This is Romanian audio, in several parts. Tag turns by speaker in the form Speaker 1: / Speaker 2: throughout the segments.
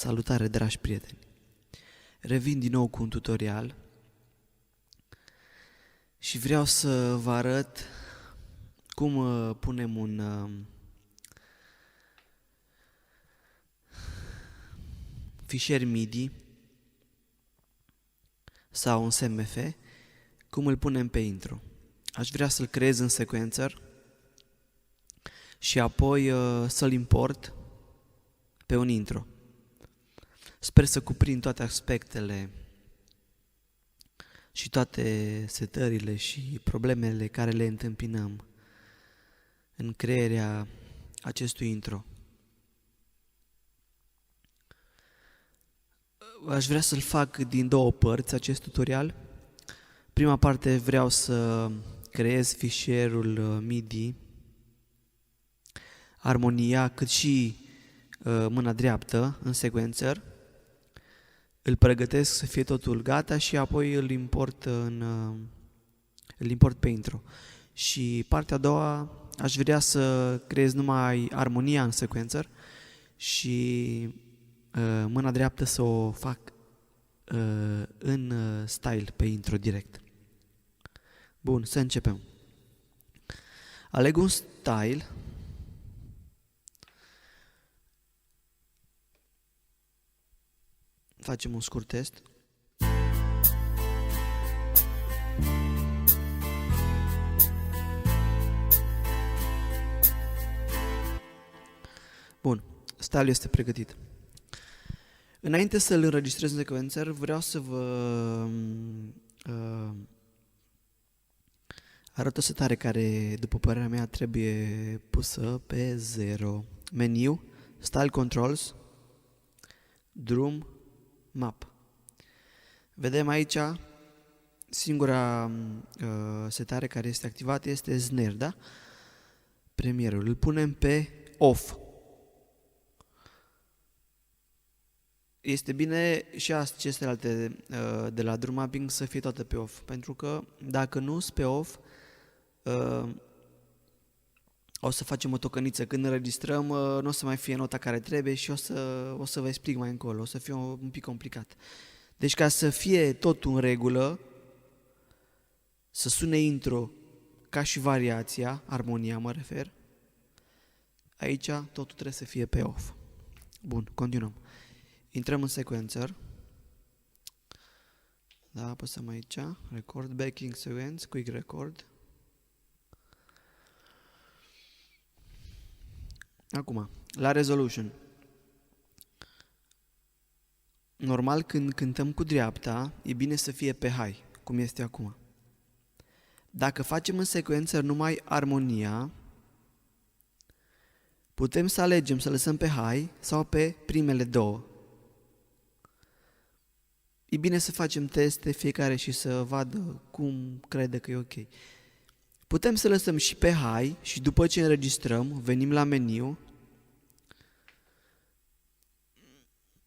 Speaker 1: Salutare, dragi prieteni! Revin din nou cu un tutorial și vreau să vă arăt cum punem un fișier MIDI sau un SMF, cum îl punem pe intro. Aș vrea să-l creez în sequencer și apoi să-l import pe un intro. Sper să cuprind toate aspectele și toate setările și problemele care le întâmpinăm în crearea acestui intro. Aș vrea să-l fac din două părți acest tutorial. Prima parte vreau să creez fișierul MIDI, armonia, cât și mâna dreaptă în sequencer. Îl pregătesc să fie totul gata și apoi îl import pe intro. Și partea a doua, aș vrea să creez numai armonia în sequencer și mâna dreaptă să o fac în style pe intro direct. Bun, să începem. Aleg un style. Facem un scurt test. Bun, style-ul este pregătit. Înainte să-l înregistrez în sequencer, vreau să vă arăt o setare care, după părerea mea, trebuie pusă pe 0. Meniu, Style Controls, Drum, Map. Vedem aici, singura setare care este activată este Snare, da? Premierul. Îl punem pe Off. Este bine și celelalte de la Drum Mapping să fie toate pe Off, pentru că dacă nu sunt pe Off, o să facem o tocăniță. Când înregistrăm, nu o să mai fie nota care trebuie și o să vă explic mai încolo. O să fie un pic complicat. Deci ca să fie totul în regulă, să sune intro ca și variația, armonia mă refer, aici totul trebuie să fie pe off. Bun, continuăm. Intrăm în sequencer. Da, apăsăm aici. Record, backing sequence, quick record. Acum, la resolution. Normal, când cântăm cu dreapta, e bine să fie pe high, cum este acum. Dacă facem în sequencer numai armonia, putem să alegem să lăsăm pe high sau pe primele două. E bine să facem teste fiecare și să vadă cum crede că e ok. Putem să lăsăm și pe high și după ce înregistrăm, venim la meniu.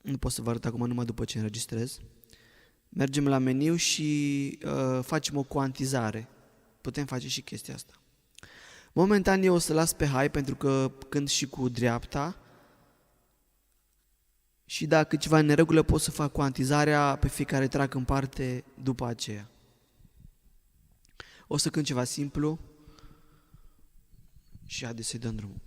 Speaker 1: Nu pot să vă arăt acum, numai după ce înregistrez. Mergem la meniu și facem o cuantizare. Putem face și chestia asta. Momentan eu o să las pe high pentru că cânt și cu dreapta. Și dacă ceva în neregulă pot să fac cuantizarea pe fiecare track în parte după aceea. O să cânt ceva simplu și haideți să-i dăm drumul.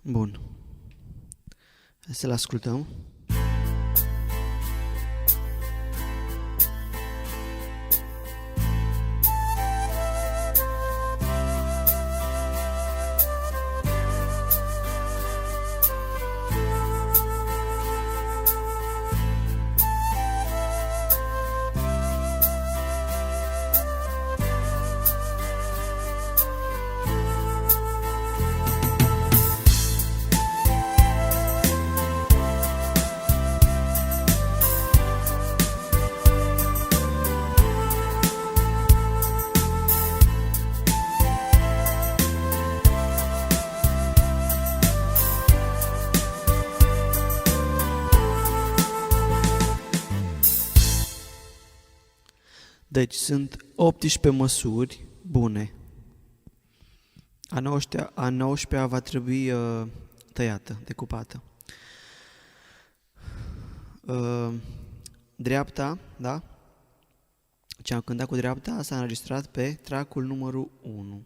Speaker 1: Bun. Să-l ascultăm. Deci sunt 18 măsuri bune. A 19-a va trebui tăiată, decupată. Dreapta, da? Ce am cântat cu dreapta s-a înregistrat pe trackul numărul 1.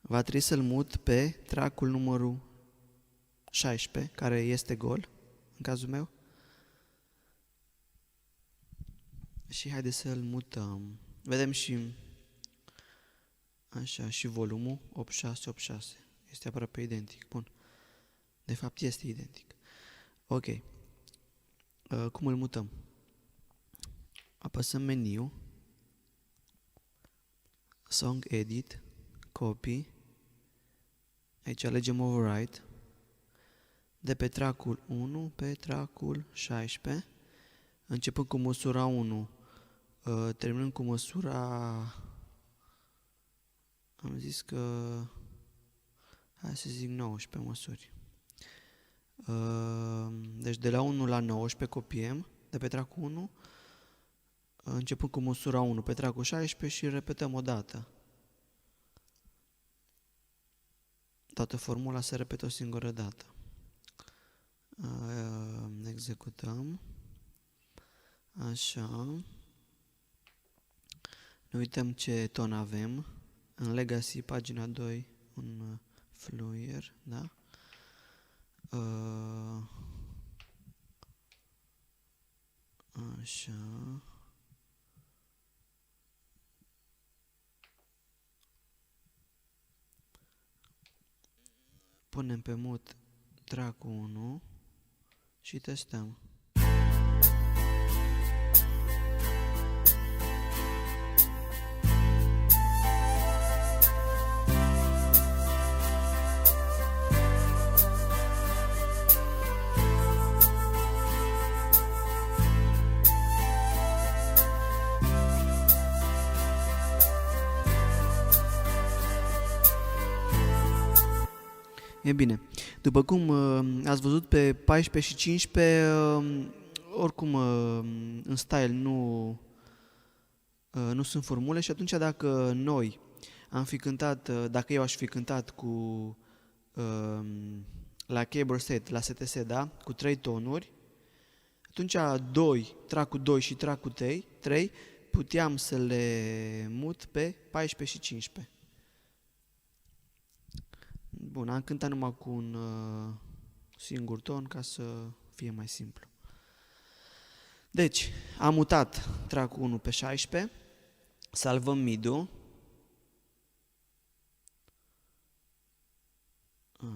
Speaker 1: Va trebui să-l mut pe trackul numărul 16, care este gol, în cazul meu. Și haideți să-l mutăm. Vedem și așa, și volumul 8686. Este aproape identic. Bun. De fapt este identic. Ok. Cum îl mutăm? Apăsăm meniu, Song Edit, Copy. Aici alegem Overwrite. De pe trackul 1 pe trackul 16. Începând cu măsura 1, terminând cu măsura... Am zis că... Hai să zic 19 măsuri. Deci de la 1 la 19 copiem, de pe trackul 1, începând cu măsura 1 pe trackul 16 și repetăm o dată. Toată formula se repetă o singură dată. Executăm. Așa. Ne uităm ce ton avem. În Legacy, pagina 2, un fluier, da? Așa. Punem pe mut track 1 și testăm. E bine, după cum ați văzut pe 14 și 15, oricum în style nu sunt formule și atunci dacă noi am fi cântat, dacă eu aș fi cântat cu la keyboard set, la STS, da, cu 3 tonuri, atunci track-ul 2 și track-ul 3 puteam să le mut pe 14 și 15. Bun, am cântat numai cu un singur ton ca să fie mai simplu. Deci, am mutat track 1 pe 16, salvăm mid-ul.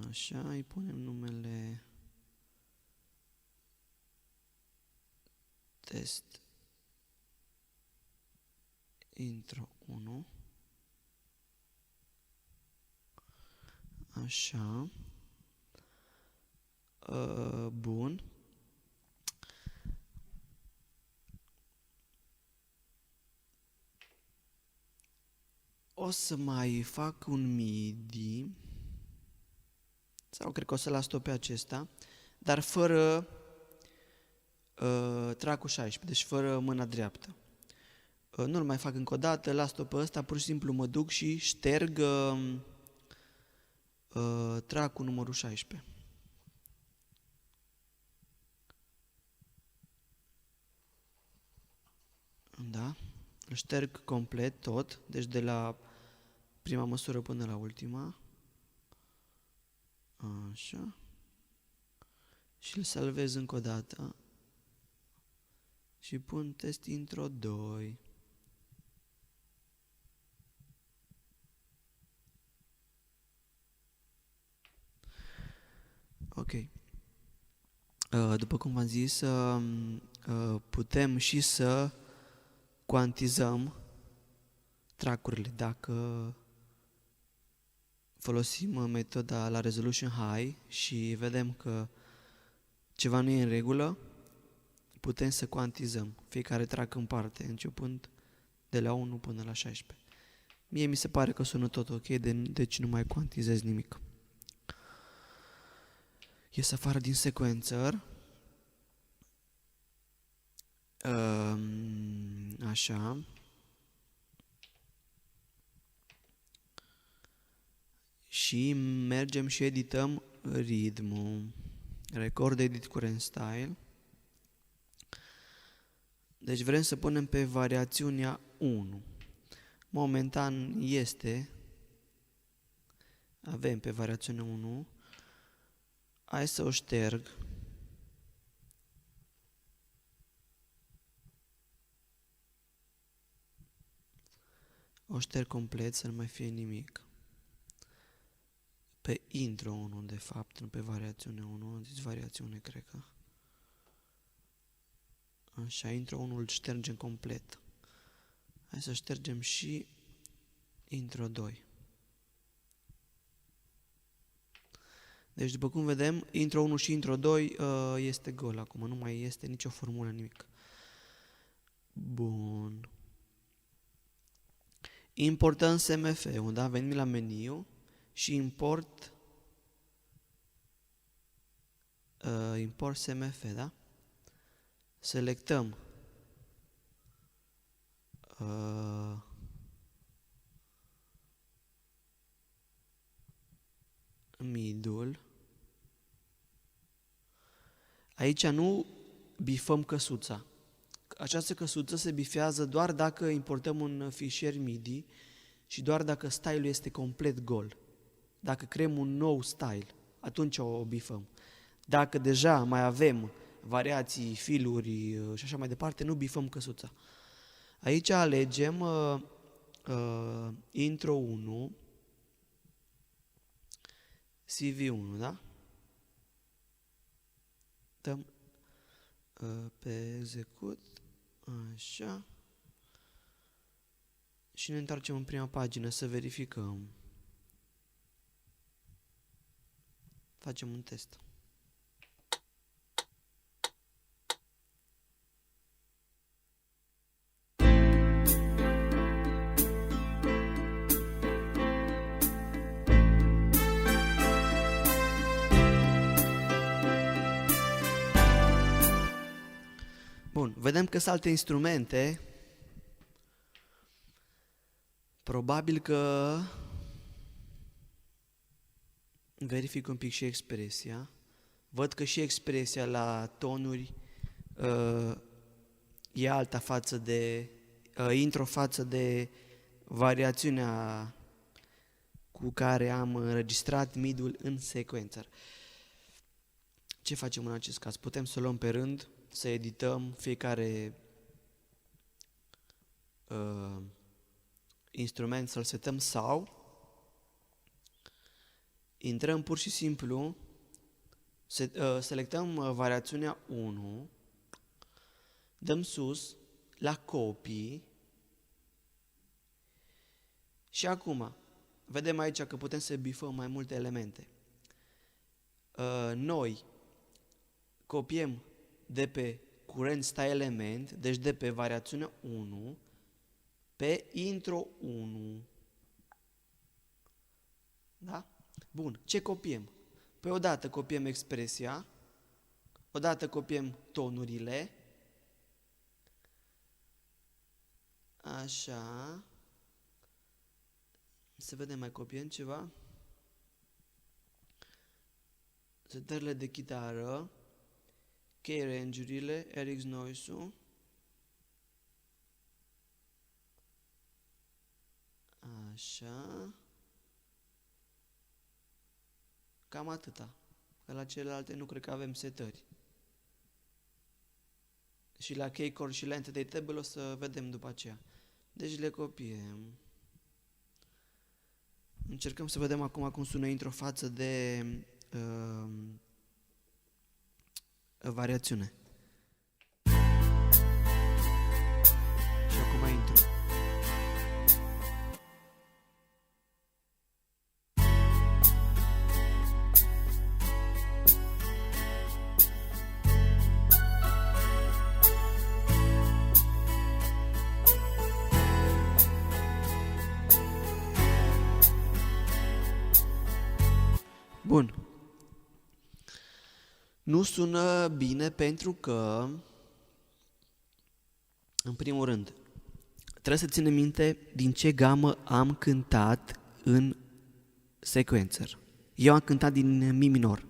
Speaker 1: Așa, îi punem numele test intro 1. Așa. Bun. O să mai fac un MIDI. Sau cred că o să las tot pe acesta. Dar fără track-ul 16, deci fără mâna dreaptă. Nu-l mai fac încă o dată, las tot pe ăsta, pur și simplu mă duc și șterg track-ul numărul 16. Da? Îl șterg complet tot, deci de la prima măsură până la ultima. Așa. Și îl salvez încă o dată. Și pun test intro 2. Ok. După cum v-am zis, putem și să cuantizăm track-urile. Dacă folosim metoda la resolution high și vedem că ceva nu e în regulă, putem să cuantizăm fiecare track în parte, începând de la 1 până la 16. Mie mi se pare că sună tot ok, deci nu mai cuantizez nimic. Ies afară din sequencer. Așa. Și mergem și edităm ritmul. Record edit current style. Deci vrem să punem pe variațiunea 1. Momentan avem pe variațiunea 1. Hai să o șterg. O șterg complet să nu mai fie nimic. Pe intro 1, de fapt, nu pe variațiune 1, am zis variațiune, cred că. Așa, intro 1 îl ștergem complet. Hai să ștergem și intro 2. Deci, după cum vedem, intro 1 și intro 2 este gol acum, nu mai este nicio formulă, nimic. Bun. Importăm SMF-ul, da? Venim la meniu și import SMF, da? Selectăm midul. Aici nu bifăm căsuța. Această căsuță se bifează doar dacă importăm un fișier MIDI și doar dacă style-ul este complet gol. Dacă creăm un nou style, atunci o bifăm. Dacă deja mai avem variații, filuri și așa mai departe, nu bifăm căsuța. Aici alegem intro 1, CV1, da? Dăm pe execut, așa, și ne întoarcem în prima pagină să verificăm. Facem un test. Bun, vedem că sunt alte instrumente. Probabil că verific un pic și expresia. Văd că și expresia la tonuri e alta față de intro față de variațiunea cu care am înregistrat midul în sequencer. Ce facem în acest caz? Putem să o luăm pe rând, să edităm fiecare instrument, să-l setăm sau intrăm pur și simplu, selectăm variațiunea 1, dăm sus la copii și acum vedem aici că putem să bifăm mai multe elemente. Noi copiem de pe current style element, deci de pe variațiunea 1, pe intro 1. Da? Bun. Ce copiem? Păi odată copiem expresia, odată copiem tonurile, așa, să vedem, mai copiem ceva, setările de chitară, key range-urile, RX noise-ul, așa, cam atâta, că la celelalte nu cred că avem setări. Și la key chord și la entity table o să vedem după aceea. Deci le copiem. Încercăm să vedem acum cum sună intro față de variațiune. Și acum intro. Bun. Nu sună bine pentru că, în primul rând, trebuie să ținem minte din ce gamă am cântat în sequencer. Eu am cântat din mi minor.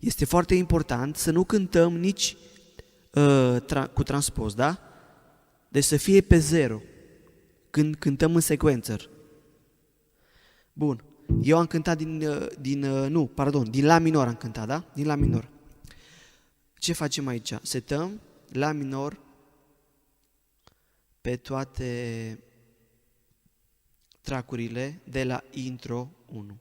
Speaker 1: Este foarte important să nu cântăm nici cu transpos, da? Deci să fie pe 0 când cântăm în sequencer. Bun. Eu am cântat din la minor am cântat, da? Din la minor. Ce facem aici? Setăm la minor pe toate tracurile de la intro 1.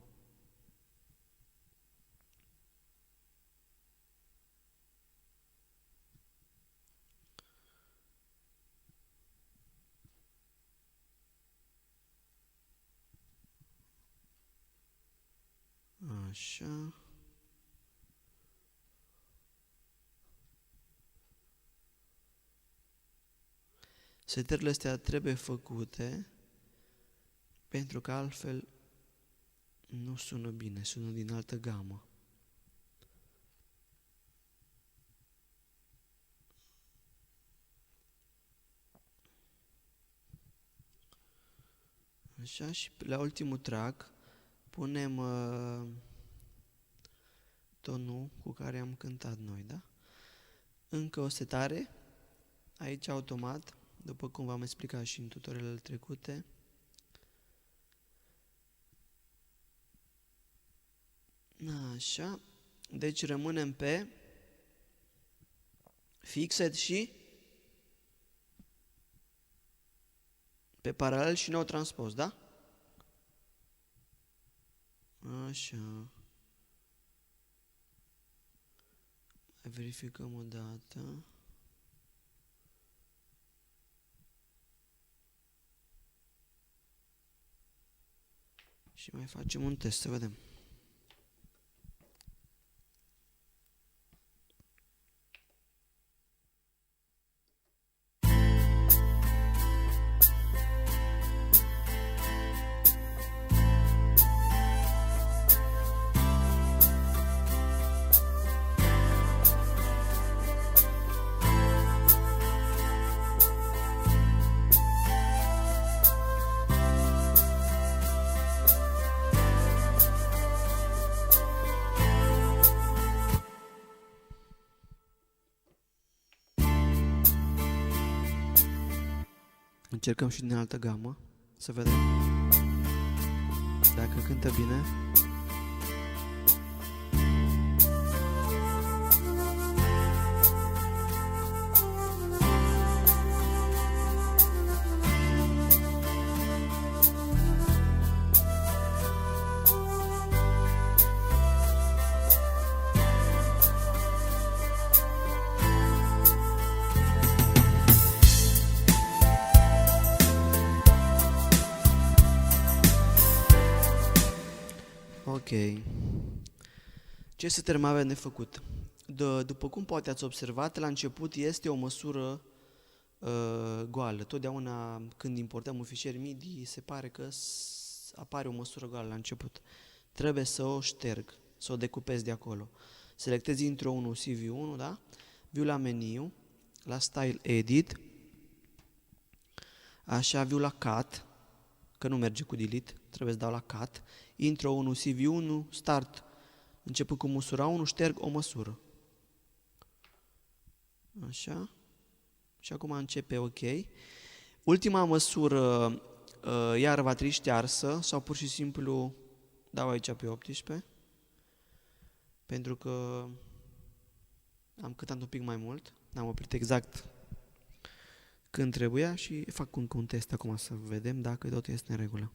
Speaker 1: Așa. Setările astea trebuie făcute pentru că altfel nu sună bine, sună din altă gamă. Așa, și la ultimul track punem tonul cu care am cântat noi, da? Încă o setare, aici automat, după cum v-am explicat și în tutorialele trecute. Așa, deci rămânem pe fixed și pe paralel și nou transpos, da? Așa. Mai verificăm o dată. Și mai facem un test, să vedem. Încercăm și din altă gamă, să vedem dacă cântă bine. Ok. Ce setări mai avem de făcut? După cum poate ați observat, la început este o măsură goală. Totdeauna când importăm un fișier MIDI, se pare că apare o măsură goală la început. Trebuie să o șterg, să o decupez de acolo. Selectez intro 1, CV1, da? Viu la meniu, la Style Edit, așa, viu la Cut, că nu merge cu delete, trebuie să dau la cut, intro 1, CV1, start, începând cu măsura 1, șterg o măsură. Așa. Și acum începe OK. Ultima măsură, iar va trebui ștearsă, sau pur și simplu dau aici pe 18, pentru că am cântat un pic mai mult, n-am oprit exact când trebuia și fac încă un test acum să vedem dacă totul este în regulă.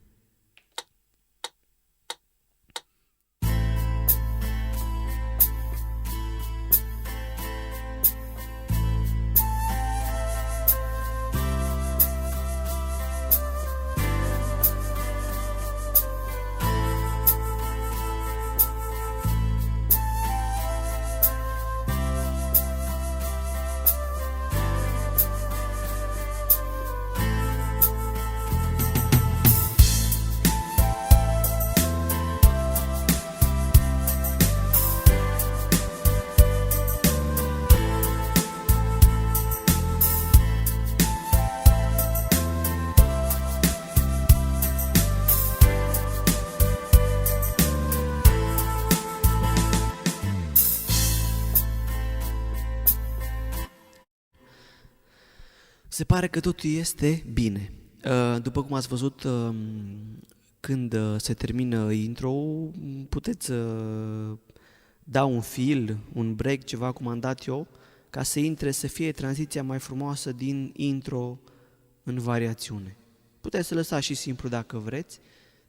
Speaker 1: Se pare că totul este bine. După cum ați văzut, când se termină intro, puteți da un fill, un break, ceva cum am dat eu, ca să intre, să fie tranziția mai frumoasă din intro în variațiune. Puteți să lăsați și simplu dacă vreți,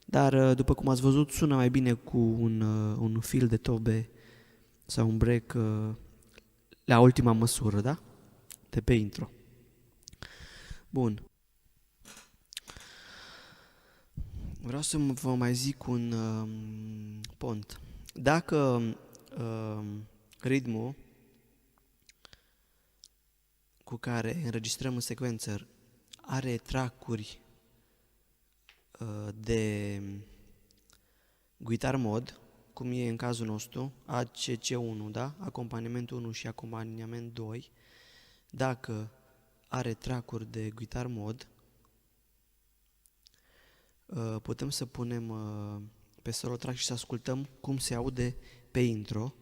Speaker 1: dar după cum ați văzut, sună mai bine cu un fill de tobe sau un break la ultima măsură, da? De pe intro. Bun. Vreau să vă mai zic un pont. Dacă ritmul cu care înregistrăm în sequencer are track-uri de guitar mod, cum e în cazul nostru, ACC1, da? Acompaniament 1 și acompaniament 2, dacă are track-uri de guitar mod, putem să punem pe solo track și să ascultăm cum se aude pe intro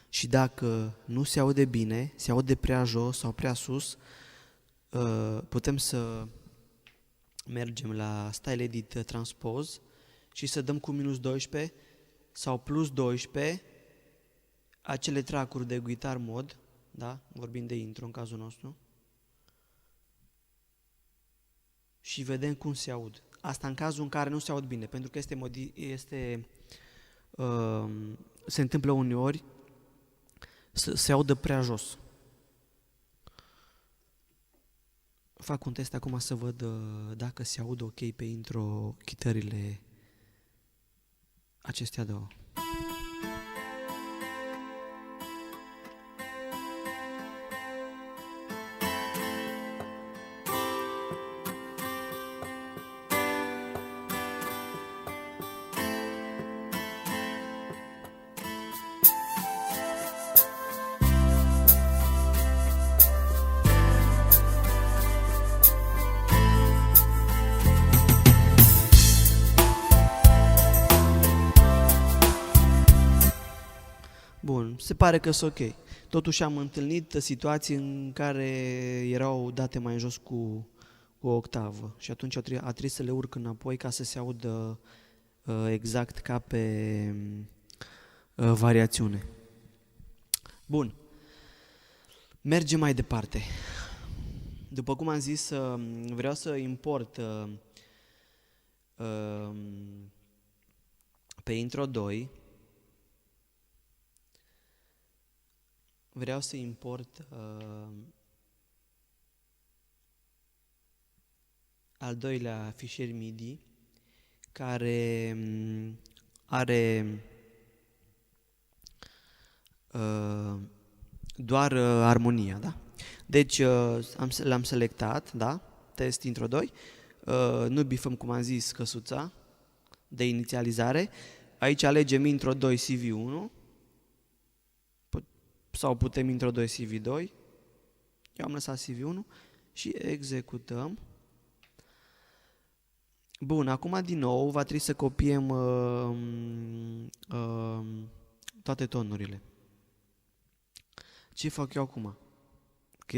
Speaker 1: și dacă nu se aude bine, se aude prea jos sau prea sus, putem să mergem la Style Edit Transpose și să dăm cu minus 12 sau plus 12 acele track-uri de guitar mod, da? Vorbim de intro în cazul nostru, și vedem cum se aud. Asta în cazul în care nu se aud bine, pentru că se întâmplă uneori să se audă prea jos. Fac un test acum să văd dacă se aud ok pe intro chitările acestea două. Bun, se pare că sunt ok. Totuși am întâlnit situații în care erau date mai în jos cu o octavă și atunci a trebuit să le urc înapoi ca să se audă exact ca pe variațiune. Bun, mergem mai departe. După cum am zis, vreau să import pe intro 2, vreau să import al doilea fișier MIDI care are doar armonia, da? Deci l-am selectat, da? Test intro 2. Nu bifăm, cum am zis, căsuța de inițializare. Aici alegem intro 2 CV1 sau putem intro 2 CV2. Eu am lăsat CV1 și executăm. Bun, acum din nou va trebui să copiem toate tonurile. Ce fac eu acum? Că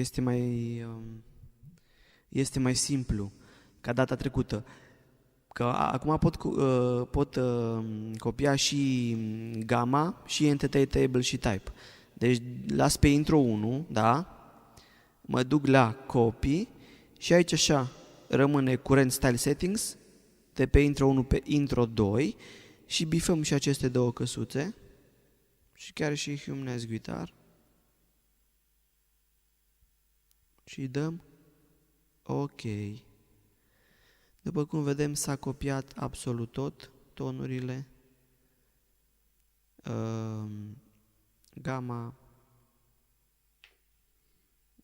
Speaker 1: este mai simplu ca data trecută. Că acum pot copia și gamma, și entity table și type. Deci las pe intro 1, da? Mă duc la copy și aici așa rămâne current style settings de pe intro 1 pe intro 2 și bifăm și aceste două căsuțe și chiar și Humanized Guitar și dăm OK. După cum vedem, s-a copiat absolut tot, tonurile, gamma.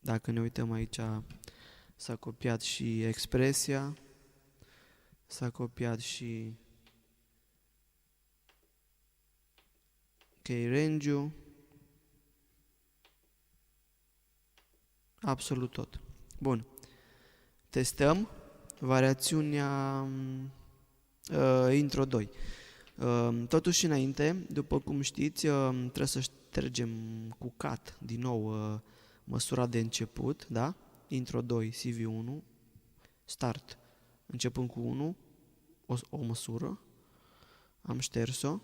Speaker 1: Dacă ne uităm aici, s-a copiat și expresia, s-a copiat și range-ul, absolut tot. Bun. Testăm variațiunea intro 2. Totuși înainte, după cum știți, trebuie să ștergem cu cut din nou măsura de început, da? intro 2, CV1, start, începând cu 1, o măsură, am șters-o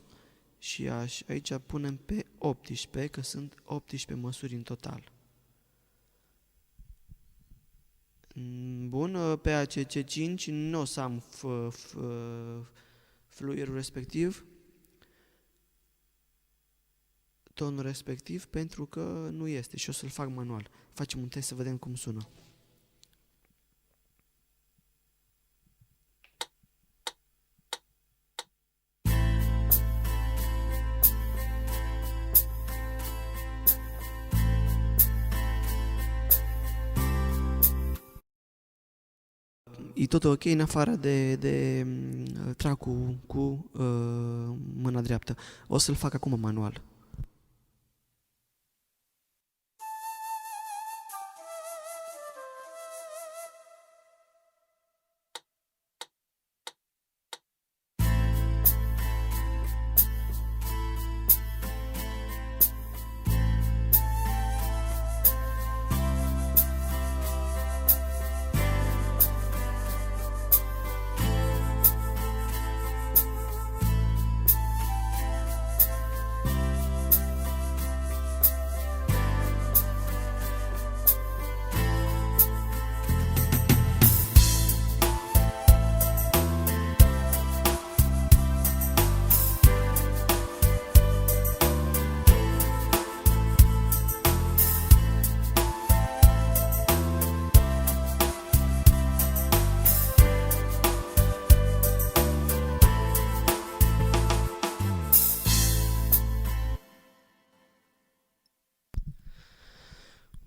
Speaker 1: și aici punem pe 18, că sunt 18 măsuri în total. Bun, pe ACC5 nu o să am fluierul respectiv, tonul respectiv, pentru că nu este și o să-l fac manual. Facem un test să vedem cum sună. E tot ok în afară de track-ul cu mâna dreaptă. O să-l fac acum manual.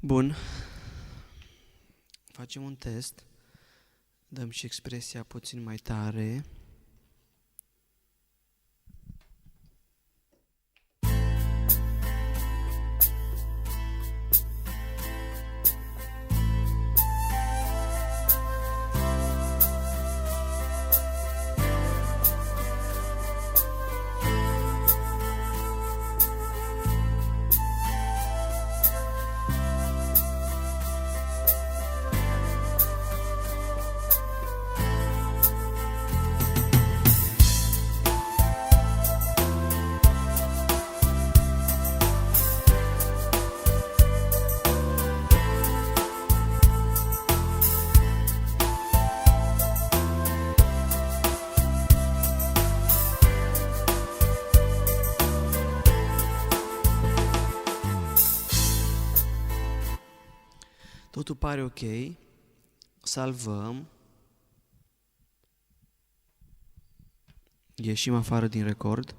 Speaker 1: Bun. Facem un test. Dăm și expresia puțin mai tare. Totul pare ok. Salvăm. Ieșim afară din record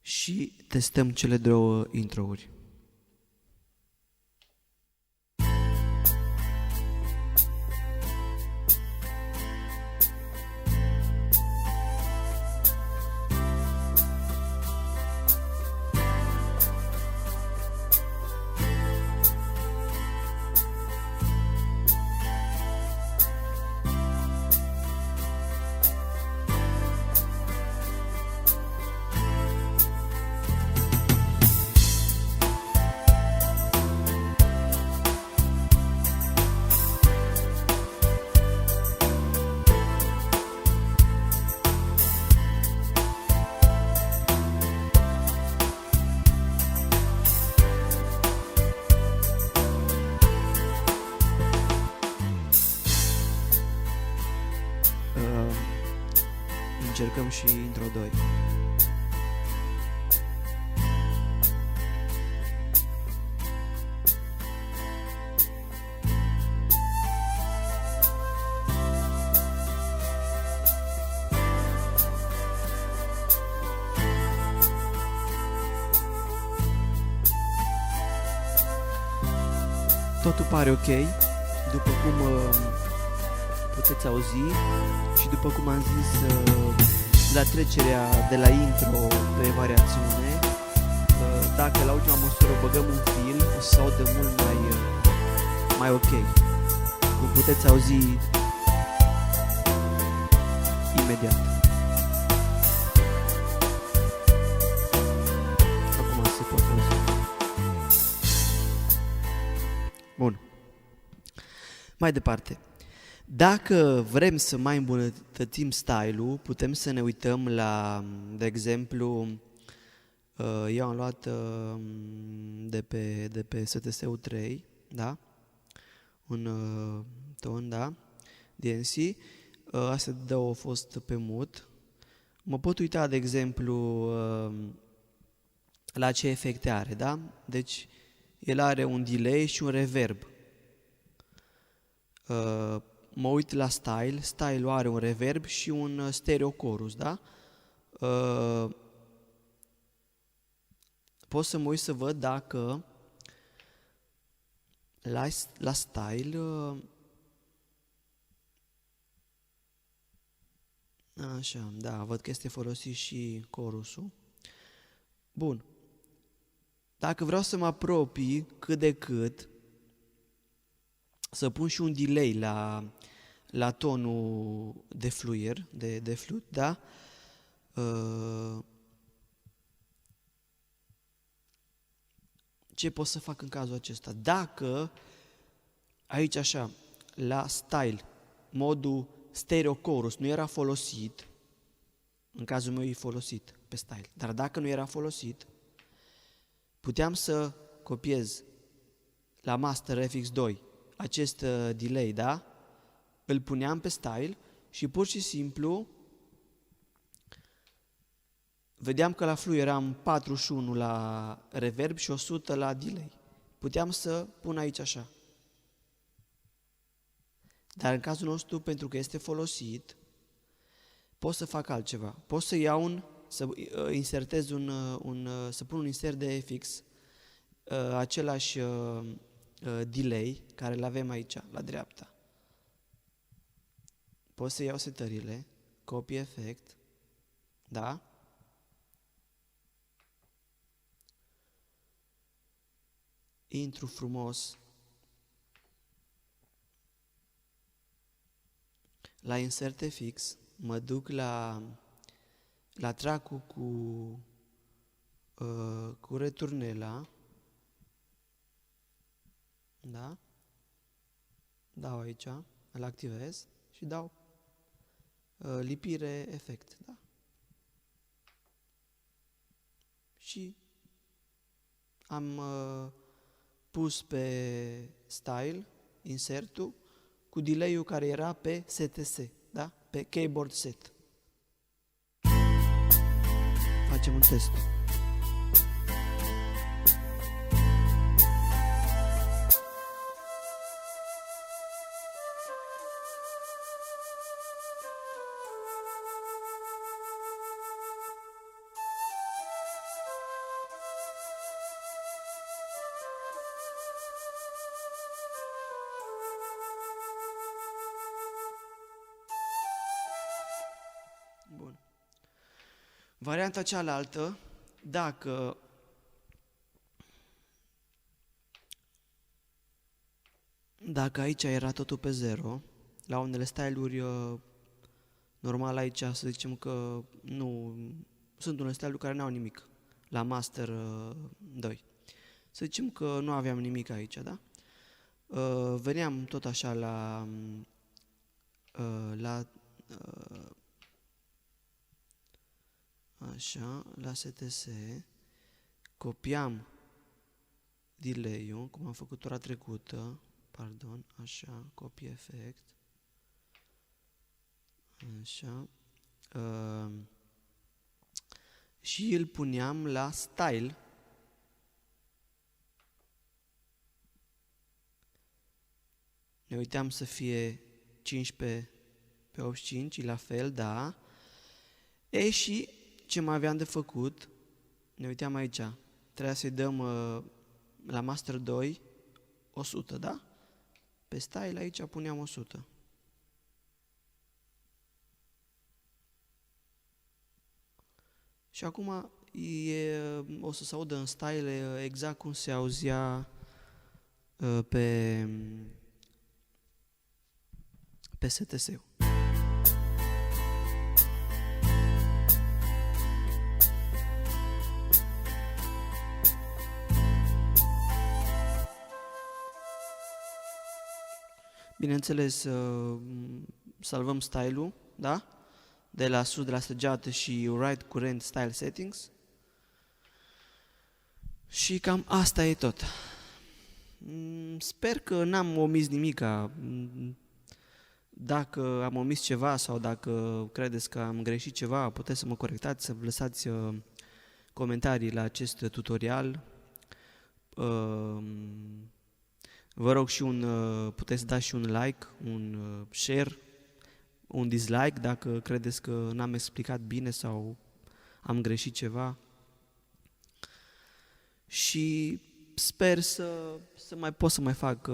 Speaker 1: și testăm cele două intro-uri. Încercăm și intro 2. Totul pare ok, după cum puteți auzi și după cum am zis la trecerea de la intro pe variațiune, dacă la ultima măsură băgăm un fil, o să se audă mult mai ok. Cum puteți auzi imediat. Acum se poate auzi. Bun. Mai departe, dacă vrem să mai îmbunătățim style-ul, putem să ne uităm la, de exemplu, eu am luat de pe STS-ul 3, da? Un ton, da? DNC. Astea două au fost pe mut. Mă pot uita, de exemplu, la ce efecte are, da? Deci, el are un delay și un reverb. Mă uit la style, style-ul are un reverb și un stereo chorus, da? Pot să mă uit să văd dacă la style așa, da, văd că este folosit și chorusul. Bun. Dacă vreau să mă apropii cât de cât, să pun și un delay la tonul de fluier, de flute, da? Ce pot să fac în cazul acesta? Dacă aici așa, la style, modul stereo chorus nu era folosit, în cazul meu e folosit pe style, dar dacă nu era folosit, puteam să copiez la Master FX2 acest delay, da? Îl puneam pe style și pur și simplu vedeam că la fluid eram 41 la reverb și 100 la delay. Puteam să pun aici așa. Dar în cazul nostru, pentru că este folosit, pot să fac altceva. Pot să iau să insertez să pun un insert de FX, același delay care îl avem aici, la dreapta. Pot să iau setările, copy effect, da? Intru frumos la insert FX, mă duc la track-ul cu returnela, da? Dau aici, îl activez și dau lipire efect, da? Și am pus pe style insertul cu delay-ul care era pe STS, da? Pe keyboard set. Facem un test. Bun. Varianta cealaltă, dacă aici era totul pe 0, la unele style-uri normal aici să zicem că nu sunt unele style-uri care n-au nimic la Master 2. Să zicem că nu aveam nimic aici, da? Veneam tot așa la STS, copiam delay-ul, cum am făcut ora trecută, pardon, așa, copy effect, așa, și îl puneam la style, ne uitam să fie 15 pe 85, la fel, da, și ce mai aveam de făcut, ne uitam aici, trebuia să-i dăm la Master 2 100, da? Pe style aici puneam 100. Și acum o să se audă în style exact cum se auzea pe STS-ul. Bineînțeles, salvăm style-ul, da? De la sus, de la săgeată și Right Current Style Settings. Și cam asta e tot. Sper că n-am omis nimica. Dacă am omis ceva sau dacă credeți că am greșit ceva, puteți să mă corectați, să lăsați comentarii la acest tutorial. Vă rog și puteți da și un like, un share, un dislike dacă credeți că n-am explicat bine sau am greșit ceva. Și sper să mai pot să mai fac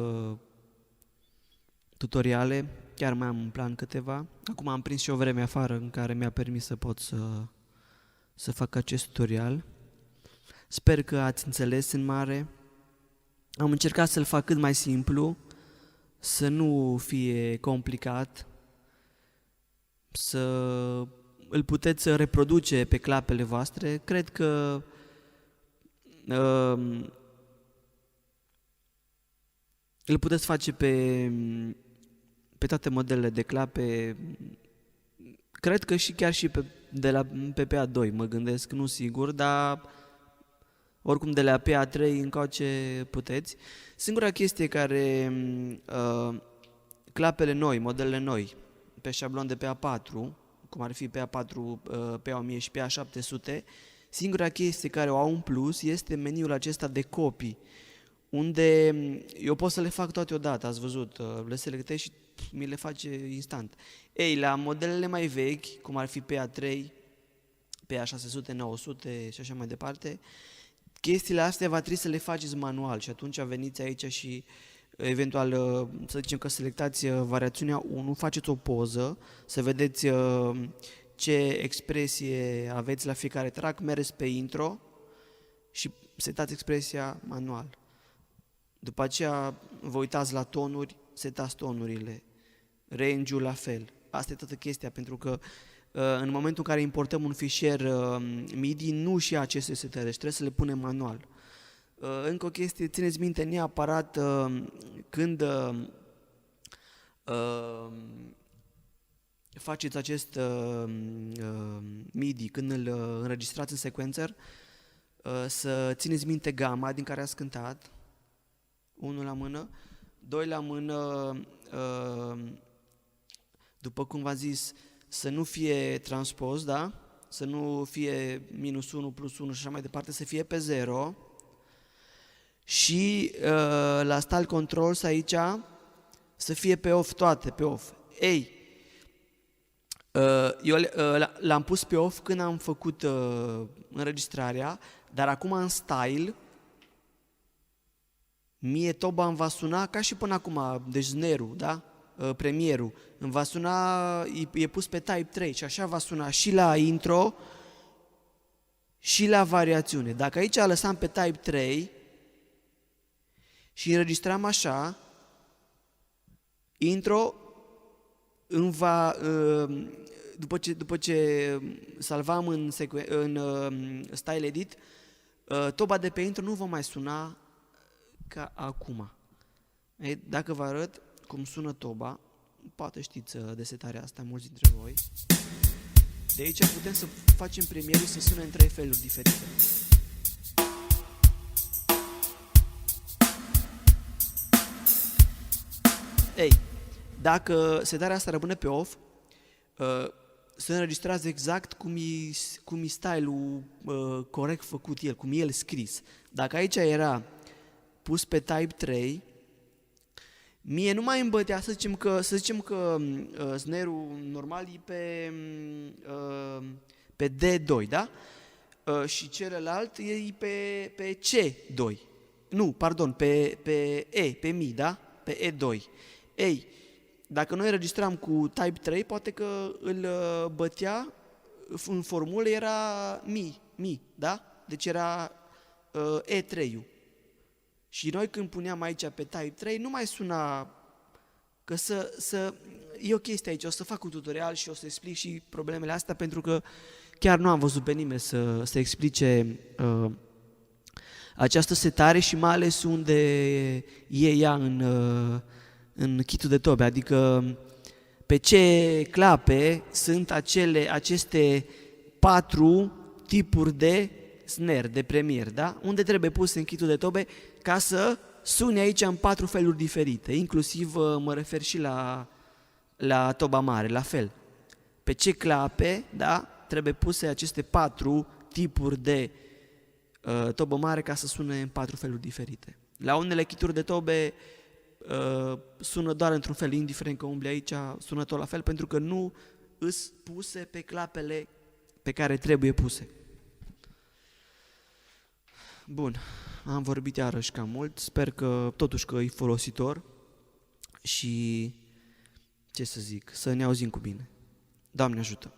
Speaker 1: tutoriale, chiar mai am în plan câteva. Acum am prins și o vreme afară în care mi-a permis să pot să fac acest tutorial. Sper că ați înțeles în mare. Am încercat să-l fac cât mai simplu, să nu fie complicat, să îl puteți reproduce pe clapele voastre. Cred că îl puteți face pe toate modelele de clape. Cred că chiar și de la PA2, mă gândesc, nu sigur, dar oricum de la PA3 încoace puteți. Singura chestie care clapele noi, modelele noi, pe șablon de PA4, cum ar fi PA4, PA1000 și PA700, singura chestie care o au în plus este meniul acesta de copii, unde eu pot să le fac toate odată, ați văzut, le selectez și mi le face instant. Ei, la modelele mai vechi, cum ar fi PA3, PA600, 900 și așa mai departe, chestiile astea va trebui să le faceți manual și atunci veniți aici și eventual, să zicem că selectați variațiunea 1, faceți o poză, să vedeți ce expresie aveți la fiecare track, mergeți pe intro și setați expresia manual. După aceea vă uitați la tonuri, setați tonurile, range-ul la fel. Asta e toată chestia, pentru că în momentul în care importăm un fișier MIDI, nu și aceste setări, trebuie să le punem manual. Încă o chestie, țineți minte neapărat când faceți acest MIDI, când îl înregistrați în sequencer, să țineți minte gama din care ați cântat, 1 la mână, 2 la mână, după cum v-am zis, să nu fie transpus, da? Să nu fie -1, +1 și așa mai departe, să fie pe 0. Și la style controls aici să fie pe off toate, pe off. Ei, eu l-am pus pe off când am făcut înregistrarea, dar acum în style, mie toba îmi va suna ca și până acum, deci snare-ul, da? Premierul, îmi va suna, e pus pe Type 3 și așa va suna și la intro și la variațiune. Dacă aici lăsam pe Type 3 și înregistram așa, intro îmi va, după ce salvam în Style Edit, toba de pe intro nu va mai suna ca acum. Dacă vă arăt cum sună toba, poate știți de setarea asta mulți dintre voi. De aici putem să facem premierul să sune în 3 feluri diferite. Ei, dacă setarea asta rămâne pe off, să înregistrați exact cum e style-ul corect făcut el, cum e el scris. Dacă aici era pus pe Type 3, mie nu mai îmi bătea, să zicem că snare-ul normal e pe D2, da? Și celălalt e pe C2. Nu, pardon, pe E, pe Mi, da? Pe E2. Ei, dacă noi înregistram cu Type 3, poate că îl bătea, în formulă era Mi, da? Deci era E3-ul. Și noi când puneam aici pe Type 3, nu mai suna, că e o chestie aici, o să fac un tutorial și o să explic și problemele astea, pentru că chiar nu am văzut pe nimeni să explice această setare și mai ales unde e ea în kitul de tobe, adică pe ce clape sunt aceste 4 tipuri de snare, de premier, da? Unde trebuie pus în kitul de tobe ca să sune aici în 4 feluri diferite, inclusiv mă refer și la toba mare, la fel. Pe ce clape, da, trebuie puse aceste 4 tipuri de tobă mare ca să sune în 4 feluri diferite. La unele kituri de tobe sună doar într-un fel, indiferent că umbli aici, sună tot la fel, pentru că nu îs puse pe clapele pe care trebuie puse. Bun, am vorbit iarăși cam mult, sper că totuși că e folositor și, ce să zic, să ne auzim cu bine. Doamne ajută!